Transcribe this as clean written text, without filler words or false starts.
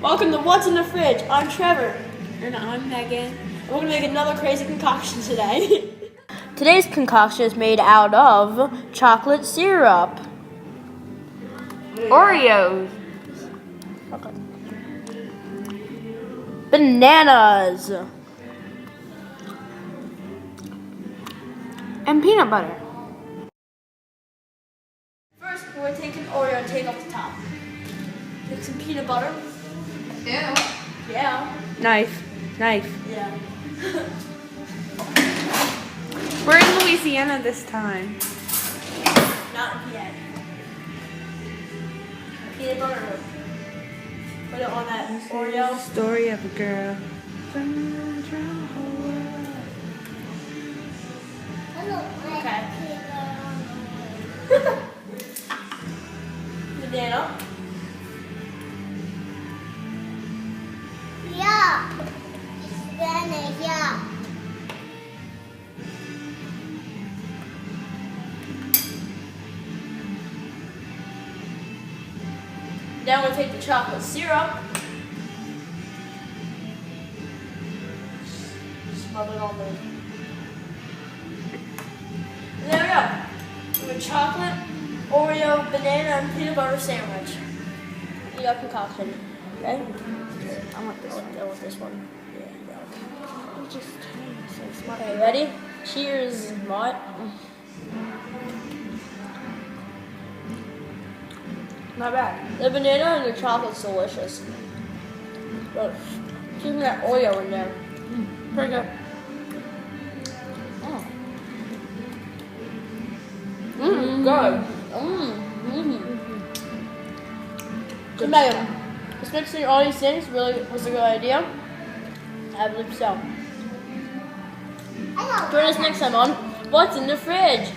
Welcome to What's in the Fridge. I'm Trevor. And I'm Megan. We're going to make another crazy concoction today. Today's concoction is made out of chocolate syrup, Oreos. bananas, And peanut butter. First, we're going to take an Oreo and take off the top. Take some peanut butter. Ew. Yeah. Knife. Yeah. We're in Louisiana this time. Not yet. Peanut butter. Put it on that Oreo. Story of a girl. Okay. Banana. Yeah. It's banana, yeah. Now we'll take the chocolate syrup. Smother it on there. And there we go. We have a chocolate, Oreo, banana, and peanut butter sandwich. You got concoction. Okay? I want this one. I want this one. Yeah, that one. Just so smart. Okay, ready? Cheers, Mott. Not bad. The banana and the chocolate's delicious. But keeping that Oreo in there. Pretty good. Good. So Megan, just mixing all these things really was a good idea. I believe so. Join us next time on What's in the Fridge?